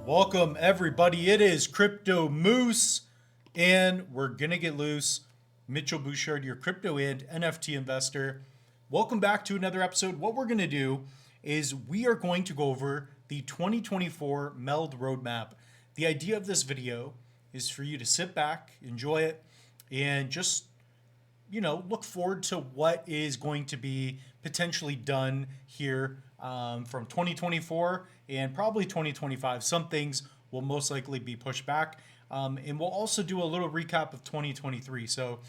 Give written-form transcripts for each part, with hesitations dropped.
Welcome everybody. It is Crypto Moose, and we're gonna get loose. Mitchell Bouchard, your crypto and NFT investor. Welcome back to another episode. What we're gonna do is we are going to go over the 2024 MELD Roadmap. The idea of this video is for you to sit back, enjoy it, and just look forward to what is going to be potentially done here from 2024 and probably 2025. Some things will most likely be pushed back. And we'll also do a little recap of 2023. So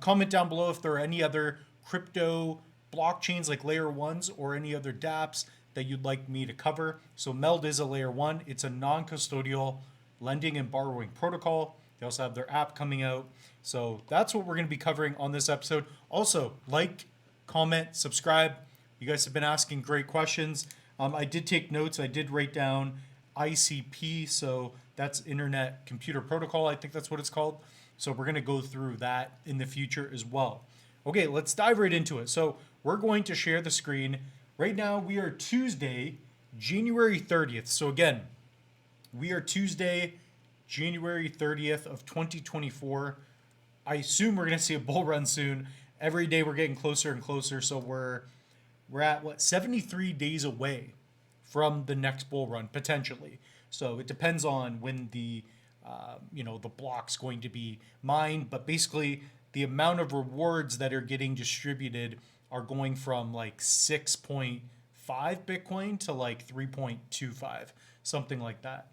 comment down below if there are any other crypto blockchains like layer ones or any other dApps that you'd like me to cover. So MELD is a layer one. It's a non-custodial lending and borrowing protocol. They also have their app coming out. So that's what we're going to be covering on this episode. Also, like, comment, subscribe. You guys have been asking great questions. I did take notes. I did write down ICP. So that's Internet Computer Protocol. I think that's what it's called. So we're going to go through that in the future as well. Okay, let's dive right into it. So we're going to share the screen. Right now, we are Tuesday, January 30th. So again, we are Tuesday, January 30th of 2024. I assume we're going to see a bull run soon. Every day we're getting closer and closer. So we're at 73 days away from the next bull run potentially. So it depends on when the the block's going to be mined, but basically the amount of rewards that are getting distributed are going from like 6.5 Bitcoin to like 3.25, something like that.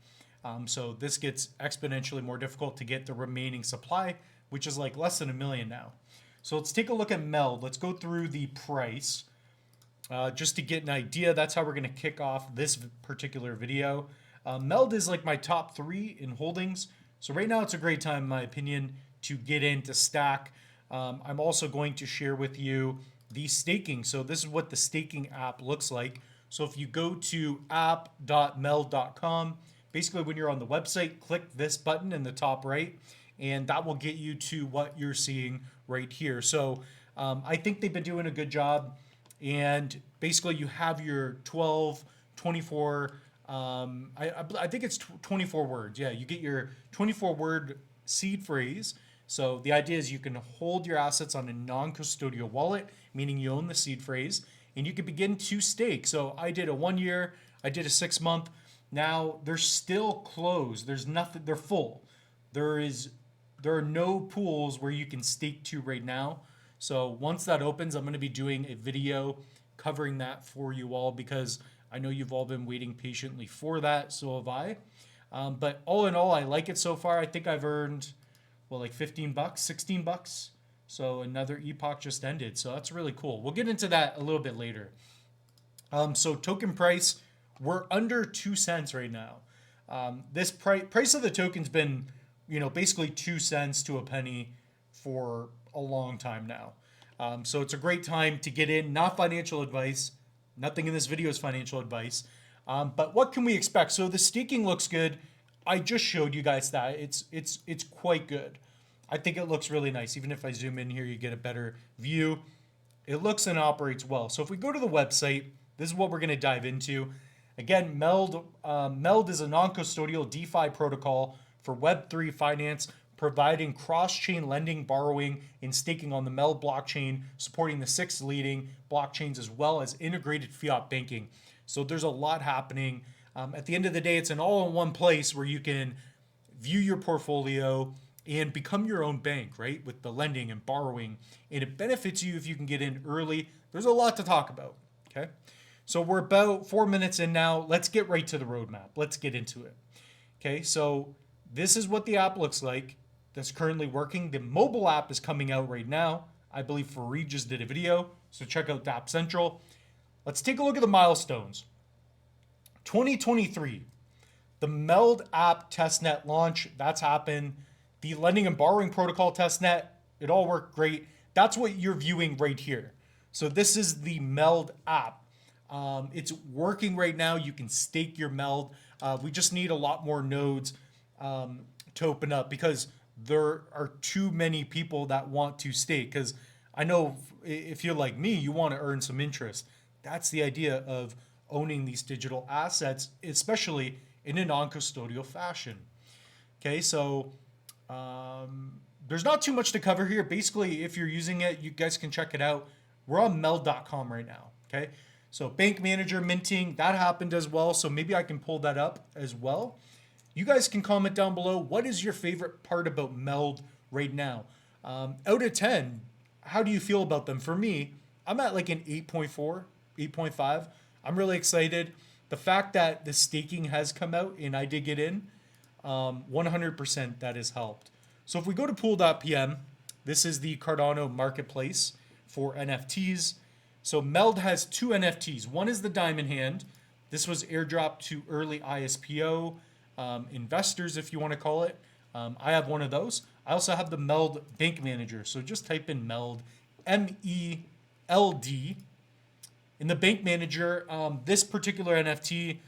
So this gets exponentially more difficult to get the remaining supply, which is like less than 1 million now. So let's take a look at MELD. Let's go through the price just to get an idea. That's how we're going to kick off this particular video. MELD is like my top 3 in holdings. So right now it's a great time, in my opinion, to get into stack. I'm also going to share with you the staking. So this is what the staking app looks like. So if you go to app.meld.com, basically when you're on the website, click this button in the top right, and that will get you to what you're seeing right here. So I think they've been doing a good job. And basically you have your 12, 24, I think it's 24 words. Yeah, you get your 24 word seed phrase. So the idea is you can hold your assets on a non-custodial wallet, meaning you own the seed phrase, and you can begin to stake. So I did a 1 year, I did a 6 month. Now they're still closed. There's nothing, they're full. There are no pools where you can stake to right now. So once that opens, I'm going to be doing a video covering that for you all because I know you've all been waiting patiently for that. So have I. But all in all, I like it so far. I think I've earned, like $15, $16. So another epoch just ended. So that's really cool. We'll get into that a little bit later. So token price, we're under 2 cents right now. This price of the token's been, basically 2 cents to a penny for a long time now. So it's a great time to get in. Not financial advice. Nothing in this video is financial advice. But what can we expect? So the staking looks good. I just showed you guys that. It's quite good. I think it looks really nice. Even if I zoom in here, you get a better view. It looks and operates well. So if we go to the website, this is what we're going to dive into. Again, MELD is a non-custodial DeFi protocol for Web3 finance, providing cross-chain lending, borrowing, and staking on the MELD blockchain, supporting the 6 leading blockchains as well as integrated fiat banking. So there's a lot happening. At the end of the day, it's an all-in-one place where you can view your portfolio and become your own bank, right? With the lending and borrowing. And it benefits you if you can get in early. There's a lot to talk about, okay? So we're about 4 minutes in now. Let's get right to the roadmap. Let's get into it. Okay, so this is what the app looks like that's currently working. The mobile app is coming out right now. I believe Fareed just did a video, so check out App Central. Let's take a look at the milestones. 2023, the MELD app testnet launch, that's happened. The lending and borrowing protocol testnet, it all worked great. That's what you're viewing right here. So this is the MELD app. It's working right now. You can stake your MELD. We just need a lot more nodes to open up because there are too many people that want to stake. Because I know if you're like me, you want to earn some interest. That's the idea of owning these digital assets, especially in a non-custodial fashion. Okay, so there's not too much to cover here. Basically, if you're using it, you guys can check it out. We're on meld.com right now. Okay, so bank manager minting, that happened as well. So maybe I can pull that up as well. You guys can comment down below. What is your favorite part about MELD right now? Out of 10, how do you feel about them? For me, I'm at like an 8.4, 8.5. I'm really excited. The fact that the staking has come out and I did get in, 100% that has helped. So if we go to pool.pm, this is the Cardano marketplace for NFTs. So MELD has two NFTs. One is the Diamond Hand. This was airdropped to early ISPO investors, if you want to call it. I have one of those. I also have the MELD Bank Manager. So just type in MELD, MELD. In the Bank Manager, this particular NFT,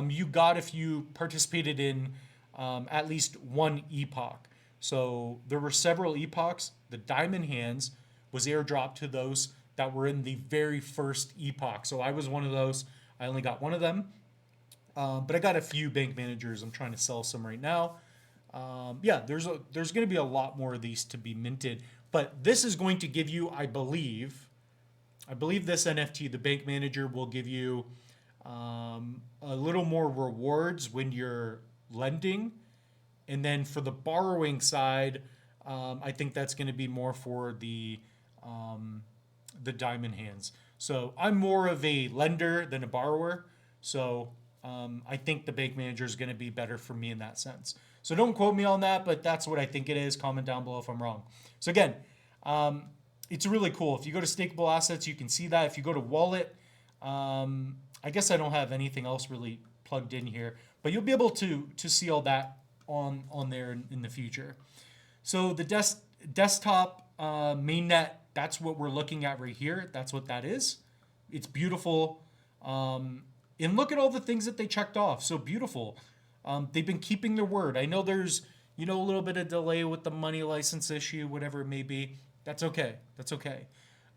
you got if you participated in at least one epoch. So there were several epochs. The Diamond Hands was airdropped to those that were in the very first epoch. So I was one of those. I only got one of them. But I got a few bank managers. I'm trying to sell some right now. Yeah, there's going to be a lot more of these to be minted. But this is going to give you, I believe this NFT, the bank manager, will give you a little more rewards when you're lending. And then for the borrowing side, I think that's going to be more for the Diamond Hands. So I'm more of a lender than a borrower. So I think the bank manager is going to be better for me in that sense. So don't quote me on that, but that's what I think it is. Comment down below if I'm wrong. So again, it's really cool. If you go to stakeable assets, you can see that. If you go to wallet, I guess I don't have anything else really plugged in here, but you'll be able to see all that on there in the future. So the desktop mainnet, that's what we're looking at right here. That's what that is. It's beautiful. And look at all the things that they checked off. So beautiful. They've been keeping their word. I know there's, a little bit of delay with the money license issue, whatever it may be. That's okay. That's okay.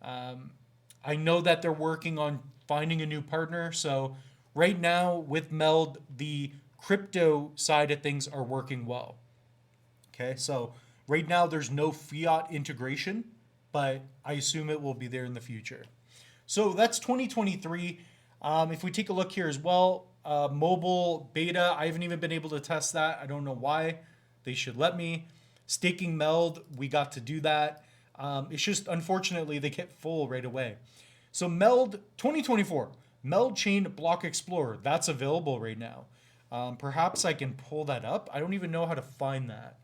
I know that they're working on finding a new partner. So right now with MELD, the crypto side of things are working well. Okay, so right now there's no fiat integration, but I assume it will be there in the future. So that's 2023. If we take a look here as well, mobile beta, I haven't even been able to test that. I don't know why. They should let me. Staking MELD, we got to do that. It's just, unfortunately, they get full right away. So MELD 2024, MELD Chain Block Explorer, that's available right now. Perhaps I can pull that up. I don't even know how to find that.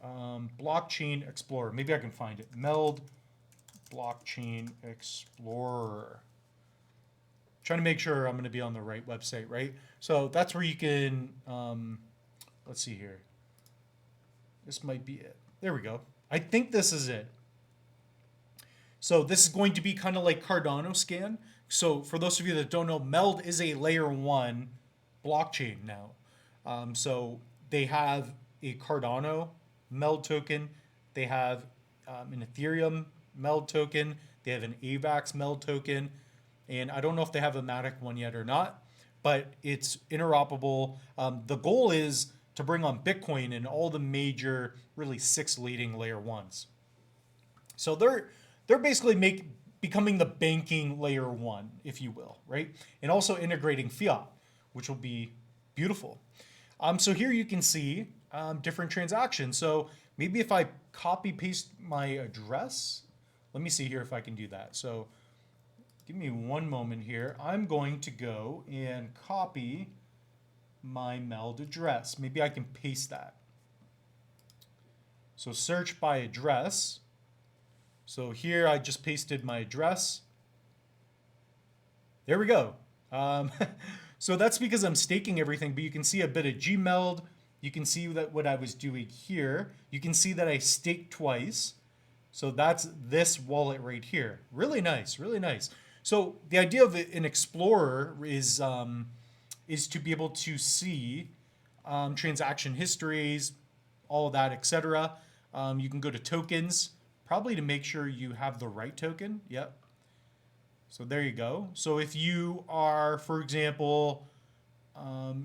Blockchain Explorer, maybe I can find it. MELD Blockchain Explorer. Trying to make sure I'm going to be on the right website, right? So that's where you can, let's see here. This might be it. There we go. I think this is it. So this is going to be kind of like Cardano scan. So for those of you that don't know, MELD is a layer 1 blockchain now. So they have a Cardano MELD token. They have an Ethereum MELD token. They have an AVAX MELD token. And I don't know if they have a Matic one yet or not, but it's interoperable. The goal is to bring on Bitcoin and all the major, really 6 leading layer 1s. So they're basically becoming the banking layer 1, if you will, right? And also integrating fiat, which will be beautiful. So here you can see different transactions. So maybe if I copy paste my address, let me see here if I can do that. So give me one moment here. I'm going to go and copy my MELD address. Maybe I can paste that. So search by address. So here I just pasted my address. There we go. So that's because I'm staking everything, but you can see a bit of Gmeld. You can see that what I was doing here. You can see that I staked twice. So that's this wallet right here. Really nice, really nice. So the idea of an explorer is to be able to see transaction histories, all of that, etc. You can go to tokens, probably to make sure you have the right token. Yep. So there you go. So if you are, for example,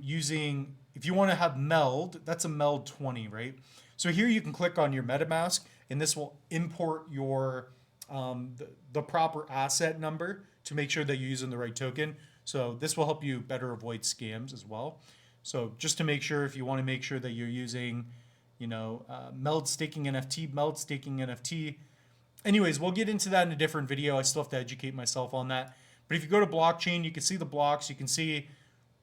using, if you want to have MELD, that's a MELD 20, right? So here you can click on your MetaMask and this will import your the proper asset number to make sure that you're using the right token. So this will help you better avoid scams as well. So just to make sure, if you want to make sure that you're using, MELD staking NFT, MELD staking NFT. Anyways, we'll get into that in a different video. I still have to educate myself on that. But if you go to blockchain, you can see the blocks, you can see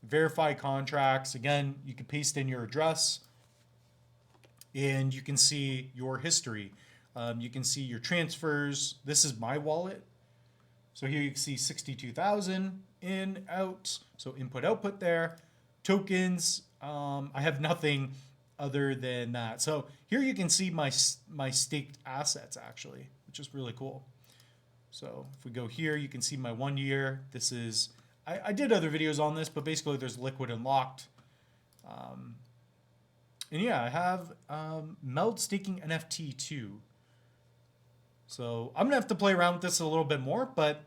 verify contracts. Again, you can paste in your address and you can see your history. You can see your transfers. This is my wallet. So here you can see 62,000 in, out. So input, output there. Tokens, I have nothing other than that. So here you can see my staked assets actually, which is really cool. So if we go here, you can see my 1 year. This is, I did other videos on this, but basically there's liquid and locked. And yeah, I have MELD staking NFT too. So I'm gonna have to play around with this a little bit more, but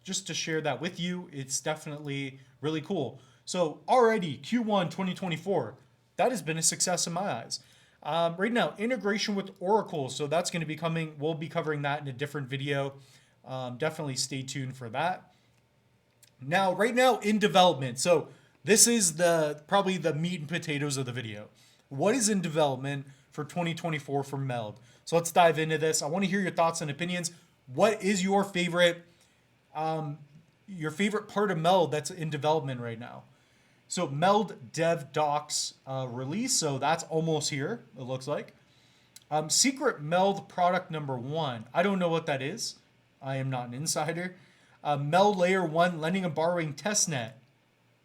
just to share that with you, it's definitely really cool. So already Q1 2024, that has been a success in my eyes. Right now, integration with Oracle. So that's going to be coming. We'll be covering that in a different video. Definitely stay tuned for that. Now, right now in development. So this is probably the meat and potatoes of the video. What is in development for 2024 for MELD? So let's dive into this. I want to hear your thoughts and opinions. What is your favorite part of MELD that's in development right now? So MELD Dev Docs release. So that's almost here, it looks like. Secret MELD product number 1. I don't know what that is. I am not an insider. MELD Layer 1 lending and borrowing testnet.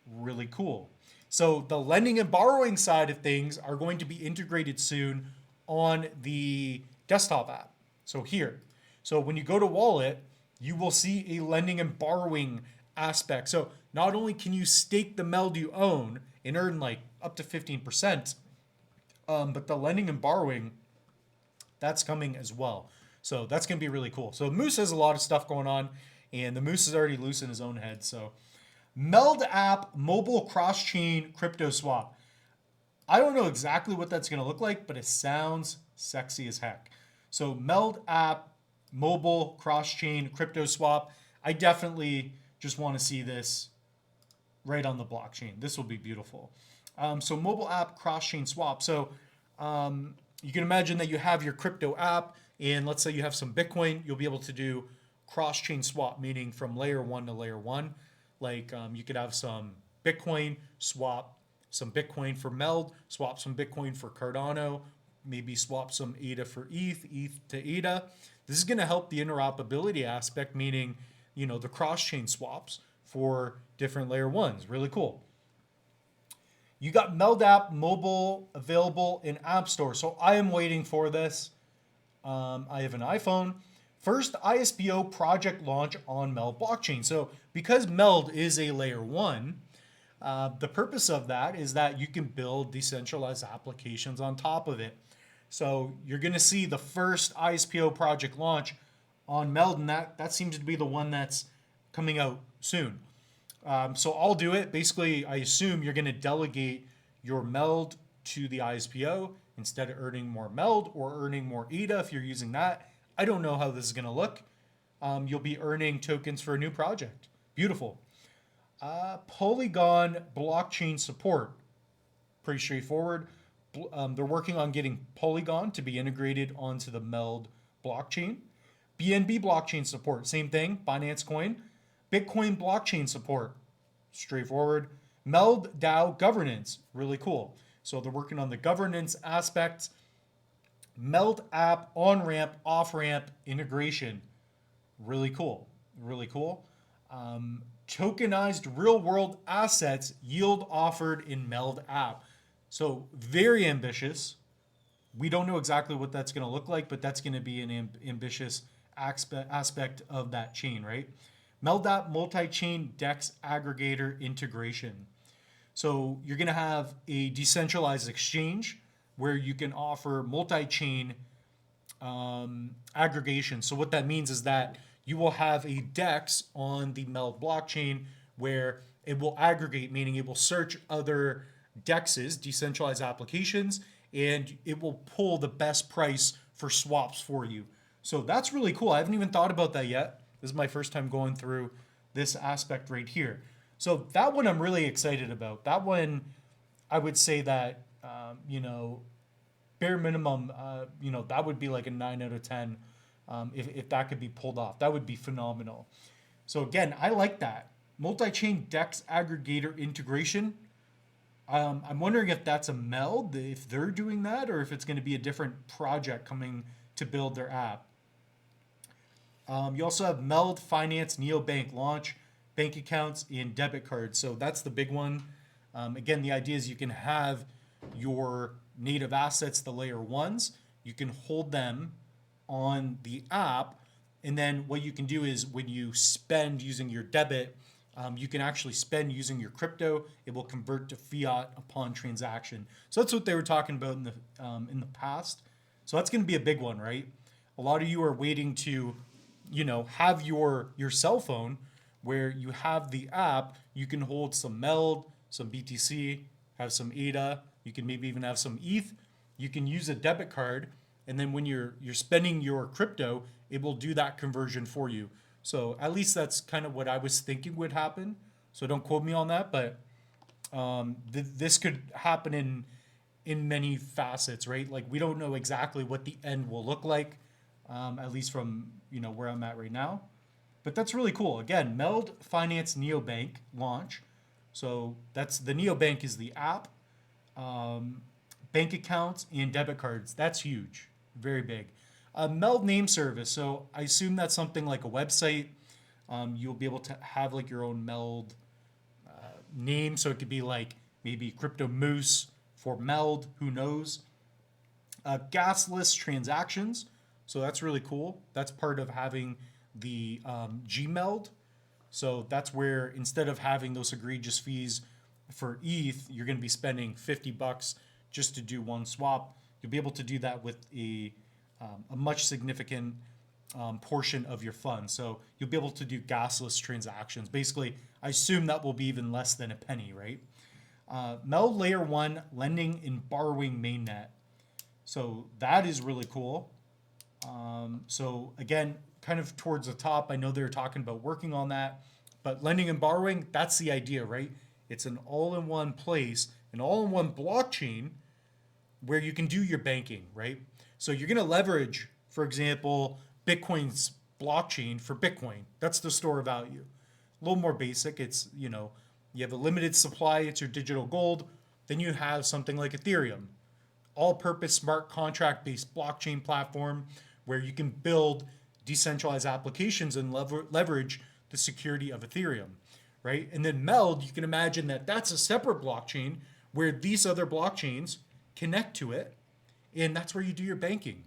Really cool. So the lending and borrowing side of things are going to be integrated soon on the desktop app. So here. So when you go to wallet, you will see a lending and borrowing aspect. So not only can you stake the MELD you own and earn like up to 15%, but the lending and borrowing, that's coming as well. So that's going to be really cool. So Moose has a lot of stuff going on, and the Moose is already loose in his own head. So MELD app mobile cross-chain crypto swap. I don't know exactly what that's going to look like, but it sounds sexy as heck. So MELD app mobile cross-chain crypto swap. I definitely just want to see this right on the blockchain. This will be beautiful. So mobile app cross-chain swap. So you can imagine that you have your crypto app, and let's say you have some Bitcoin, you'll be able to do cross-chain swap, meaning from layer 1 to layer 1. Like you could have some Bitcoin, swap some Bitcoin for MELD, swap some Bitcoin for Cardano, maybe swap some ADA for ETH, ETH to ADA. This is going to help the interoperability aspect, meaning, the cross-chain swaps for different layer 1s. Really cool. You got MELD app mobile available in App Store. So I am waiting for this. I have an iPhone. First ISPO project launch on MELD blockchain. So because MELD is a layer 1, the purpose of that is that you can build decentralized applications on top of it. So you're going to see the first ISPO project launch on MELD, and that seems to be the one that's coming out soon. So I'll do it. Basically, I assume you're going to delegate your MELD to the ISPO instead of earning more MELD or earning more ADA if you're using that. I don't know how this is going to look. You'll be earning tokens for a new project. Beautiful. Polygon blockchain support. Pretty straightforward. They're working on getting Polygon to be integrated onto the MELD blockchain. BNB blockchain support, same thing, Binance Coin. Bitcoin blockchain support, straightforward. MELD DAO governance, really cool. So they're working on the governance aspect. MELD app on-ramp, off-ramp integration, really cool, really cool. Tokenized real-world assets yield offered in MELD app. So very ambitious. We don't know exactly what that's going to look like, but that's going to be an ambitious aspect of that chain, right? MELD app multi-chain DEX aggregator integration. So you're going to have a decentralized exchange where you can offer multi-chain aggregation. So what that means is that you will have a DEX on the MELD blockchain where it will aggregate, meaning it will search other DEXs, decentralized applications, and it will pull the best price for swaps for you. So that's really cool. I haven't even thought about that yet. This is my first time going through this aspect right here. So that one I'm really excited about. That one, I would say that, bare minimum, that would be like a 9 out of 10 if that could be pulled off. That would be phenomenal. So again, I like that. Multi-chain DEX aggregator integration. I'm wondering if that's a MELD, if they're doing that, or if it's going to be a different project coming to build their app. You also have MELD Finance Neobank launch, bank accounts, and debit cards. So that's the big one. Again, the idea is you can have your native assets, the layer ones, you can hold them on the app. And then what you can do is when you spend using your debit, you can actually spend using your crypto. It will convert to fiat upon transaction. So that's what they were talking about in the past. So that's going to be a big one, right? A lot of you are waiting to, have your cell phone where you have the app. You can hold some MELD, some BTC, have some ADA. You can maybe even have some ETH. You can use a debit card, and then when you're spending your crypto, it will do that conversion for you. So at least that's kind of what I was thinking would happen. So don't quote me on that, but this could happen in many facets, right? Like we don't know exactly what the end will look like, at least from where I'm at right now. But that's really cool. Again, MELD Finance Neobank launch. So that's the Neobank is the app, bank accounts, and debit cards. That's huge, very big. MELD name service. So I assume that's something like a website. You'll be able to have like your own MELD name. So it could be like maybe Crypto Moose for MELD. Who knows? Gasless transactions. So that's really cool. That's part of having the Gmeld. So that's where instead of having those egregious fees for ETH, you're going to be spending $50 just to do one swap. You'll be able to do that with a much significant portion of your funds. So you'll be able to do gasless transactions. Basically, I assume that will be even less than a penny, right? MELD Layer 1 lending and borrowing mainnet. So that is really cool. So again, kind of towards the top, I know they're talking about working on that, but lending and borrowing, that's the idea, right? It's an all-in-one place, an all-in-one blockchain where you can do your banking, right? So you're going to leverage, for example, Bitcoin's blockchain for Bitcoin. That's the store of value. A little more basic. It's, you have a limited supply. It's your digital gold. Then you have something like Ethereum, all-purpose smart contract-based blockchain platform where you can build decentralized applications and leverage the security of Ethereum, right? And then MELD, you can imagine that that's a separate blockchain where these other blockchains connect to it, and that's where you do your banking.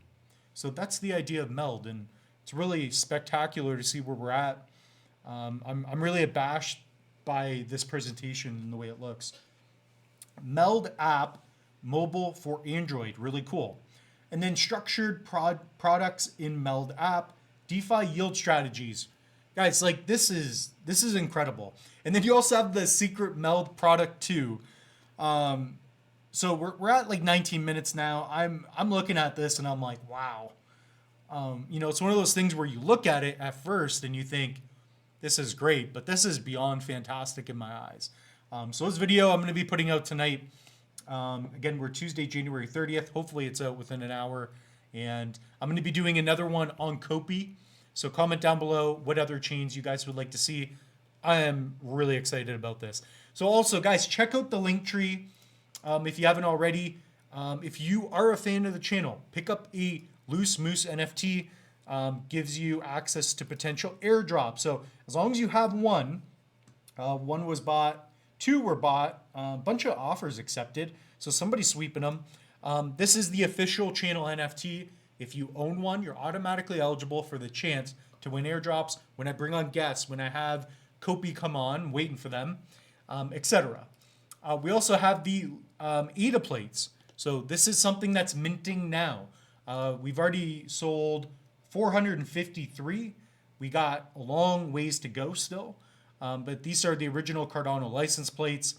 So that's the idea of MELD, and it's really spectacular to see where we're at. I'm really abashed by this presentation and the way it looks. MELD app, mobile for Android, really cool. And then structured products in MELD app, DeFi yield strategies. Guys, like this is incredible. And then you also have the secret MELD product too. So we're at like 19 minutes now. I'm looking at this and I'm like, wow. It's one of those things where you look at it at first and you think, this is great, but this is beyond fantastic in my eyes. So this video I'm going to be putting out tonight. Again, we're Tuesday, January 30th. Hopefully it's out within an hour. And I'm going to be doing another one on Kopi. So comment down below what other chains you guys would like to see. I am really excited about this. So also, guys, check out the link tree if you haven't already. If you are a fan of the channel, pick up a Loose Moose NFT. Gives you access to potential airdrops. So as long as you have one was bought, 2 were bought, a bunch of offers accepted. So somebody's sweeping them. This is the official channel NFT. If you own one, you're automatically eligible for the chance to win airdrops when I bring on guests, when I have Kopi come on, waiting for them, etc. We also have the ADA plates. So this is something that's minting now. We've already sold 453. We got a long ways to go still. but these are the original Cardano license plates.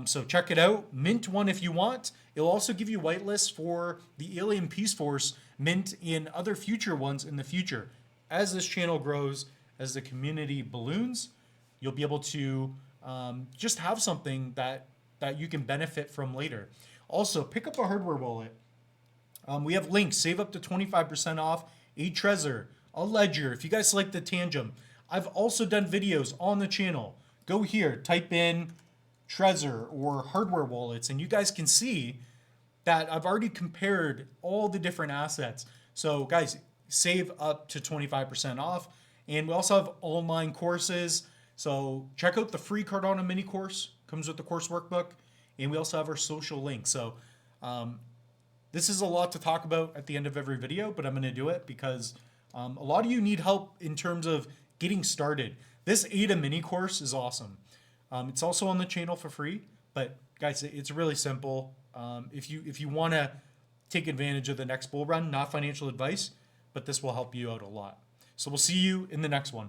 So check it out. Mint one if you want. It'll also give you whitelists for the Alien Peace Force mint in other future ones in the future. As this channel grows, as the community balloons, you'll be able to just have something that you can benefit from later. Also, pick up a hardware wallet. We have links. Save up to 25% off a Trezor, a Ledger. If you guys like the Tangent, I've also done videos on the channel. Go here, type in Trezor or hardware wallets, and you guys can see that I've already compared all the different assets. So guys, save up to 25% off. And we also have online courses. So check out the free Cardano mini course, comes with the course workbook. And we also have our social link. So this is a lot to talk about at the end of every video, but I'm going to do it because a lot of you need help in terms of getting started. This ADA mini course is awesome. It's also on the channel for free, but guys, it's really simple. If you want to take advantage of the next bull run, not financial advice, but this will help you out a lot. So we'll see you in the next one.